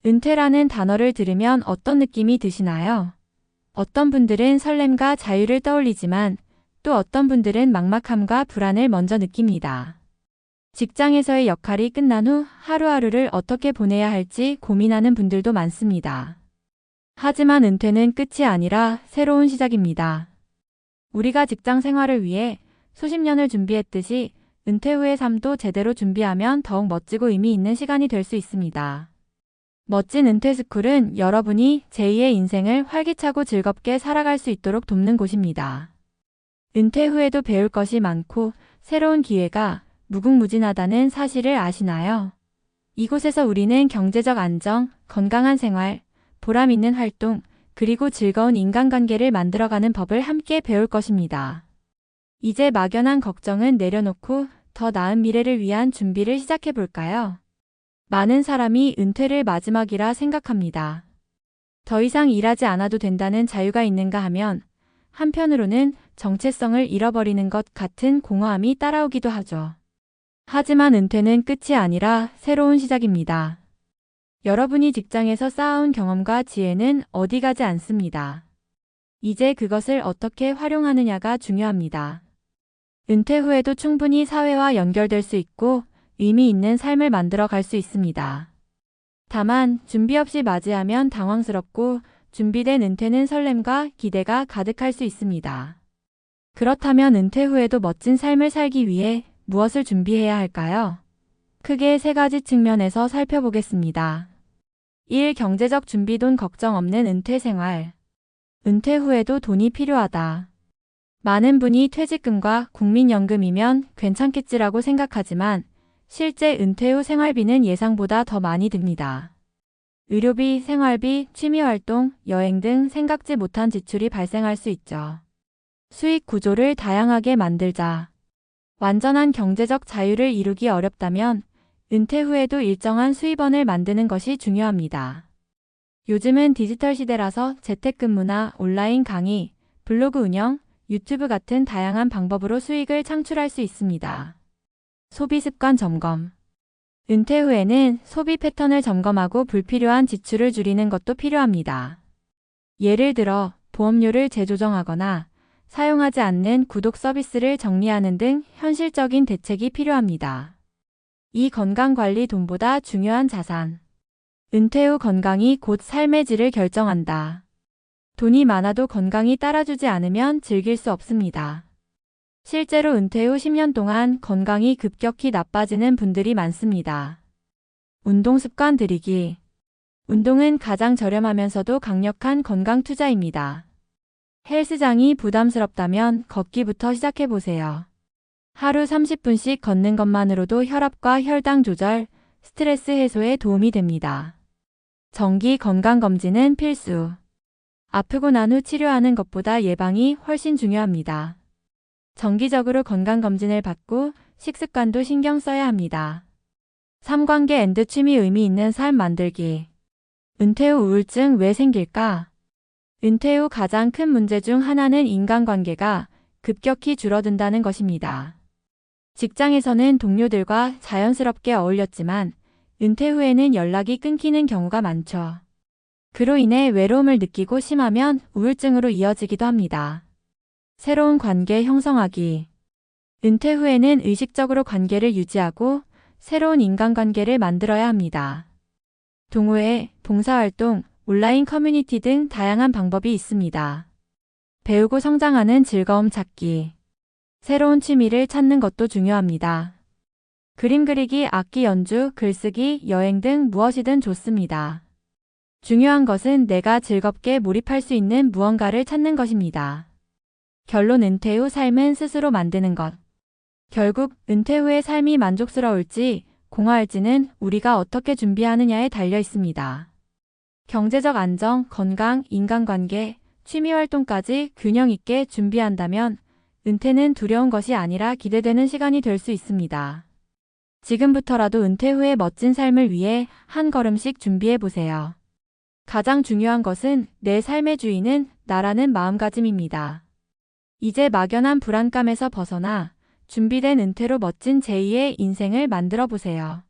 은퇴라는 단어를 들으면 어떤 느낌이 드시나요? 어떤 분들은 설렘과 자유를 떠올리지만 또 어떤 분들은 막막함과 불안을 먼저 느낍니다. 직장에서의 역할이 끝난 후 하루하루를 어떻게 보내야 할지 고민하는 분들도 많습니다. 하지만 은퇴는 끝이 아니라 새로운 시작입니다. 우리가 직장 생활을 위해 수십 년을 준비했듯이 은퇴 후의 삶도 제대로 준비하면 더욱 멋지고 의미 있는 시간이 될 수 있습니다. 멋진 은퇴 스쿨은 여러분이 제2의 인생을 활기차고 즐겁게 살아갈 수 있도록 돕는 곳입니다. 은퇴 후에도 배울 것이 많고 새로운 기회가 무궁무진하다는 사실을 아시나요? 이곳에서 우리는 경제적 안정, 건강한 생활, 보람 있는 활동, 그리고 즐거운 인간관계를 만들어가는 법을 함께 배울 것입니다. 이제 막연한 걱정은 내려놓고 더 나은 미래를 위한 준비를 시작해볼까요? 많은 사람이 은퇴를 마지막이라 생각합니다. 더 이상 일하지 않아도 된다는 자유가 있는가 하면 한편으로는 정체성을 잃어버리는 것 같은 공허함이 따라오기도 하죠. 하지만 은퇴는 끝이 아니라 새로운 시작입니다. 여러분이 직장에서 쌓아온 경험과 지혜는 어디 가지 않습니다. 이제 그것을 어떻게 활용하느냐가 중요합니다. 은퇴 후에도 충분히 사회와 연결될 수 있고 의미 있는 삶을 만들어 갈 수 있습니다. 다만 준비 없이 맞이하면 당황스럽고 준비된 은퇴는 설렘과 기대가 가득할 수 있습니다. 그렇다면 은퇴 후에도 멋진 삶을 살기 위해 무엇을 준비해야 할까요? 크게 세 가지 측면에서 살펴보겠습니다. 1. 경제적 준비. 돈 걱정 없는 은퇴 생활. 은퇴 후에도 돈이 필요하다. 많은 분이 퇴직금과 국민연금이면 괜찮겠지라고 생각하지만 실제 은퇴 후 생활비는 예상보다 더 많이 듭니다. 의료비, 생활비, 취미활동, 여행 등 생각지 못한 지출이 발생할 수 있죠. 수익 구조를 다양하게 만들자. 완전한 경제적 자유를 이루기 어렵다면 은퇴 후에도 일정한 수입원을 만드는 것이 중요합니다. 요즘은 디지털 시대라서 재택근무나 온라인 강의, 블로그 운영, 유튜브 같은 다양한 방법으로 수익을 창출할 수 있습니다. 소비 습관 점검. 은퇴 후에는 소비 패턴을 점검하고 불필요한 지출을 줄이는 것도 필요합니다. 예를 들어 보험료를 재조정하거나 사용하지 않는 구독 서비스를 정리하는 등 현실적인 대책이 필요합니다. 이 건강관리 돈보다 중요한 자산. 은퇴 후 건강이 곧 삶의 질을 결정한다. 돈이 많아도 건강이 따라주지 않으면 즐길 수 없습니다. 실제로 은퇴 후 10년 동안 건강이 급격히 나빠지는 분들이 많습니다. 운동 습관 들이기. 운동은 가장 저렴하면서도 강력한 건강 투자입니다. 헬스장이 부담스럽다면 걷기부터 시작해보세요. 하루 30분씩 걷는 것만으로도 혈압과 혈당 조절, 스트레스 해소에 도움이 됩니다. 정기 건강검진은 필수. 아프고 난 후 치료하는 것보다 예방이 훨씬 중요합니다. 정기적으로 건강검진을 받고 식습관도 신경 써야 합니다. 삼관계 앤드 취미. 의미 있는 삶 만들기. 은퇴 후 우울증 왜 생길까? 은퇴 후 가장 큰 문제 중 하나는 인간관계가 급격히 줄어든다는 것입니다. 직장에서는 동료들과 자연스럽게 어울렸지만 은퇴 후에는 연락이 끊기는 경우가 많죠. 그로 인해 외로움을 느끼고 심하면 우울증으로 이어지기도 합니다. 새로운 관계 형성하기. 은퇴 후에는 의식적으로 관계를 유지하고 새로운 인간관계를 만들어야 합니다. 동호회, 봉사활동, 온라인 커뮤니티 등 다양한 방법이 있습니다. 배우고 성장하는 즐거움 찾기. 새로운 취미를 찾는 것도 중요합니다. 그림 그리기, 악기 연주, 글쓰기, 여행 등 무엇이든 좋습니다. 중요한 것은 내가 즐겁게 몰입할 수 있는 무언가를 찾는 것입니다. 결론. 은퇴 후 삶은 스스로 만드는 것. 결국 은퇴 후의 삶이 만족스러울지 공허할지는 우리가 어떻게 준비하느냐에 달려 있습니다. 경제적 안정, 건강, 인간관계, 취미활동까지 균형 있게 준비한다면 은퇴는 두려운 것이 아니라 기대되는 시간이 될 수 있습니다. 지금부터라도 은퇴 후의 멋진 삶을 위해 한 걸음씩 준비해보세요. 가장 중요한 것은 내 삶의 주인은 나라는 마음가짐입니다. 이제 막연한 불안감에서 벗어나 준비된 은퇴로 멋진 제2의 인생을 만들어 보세요.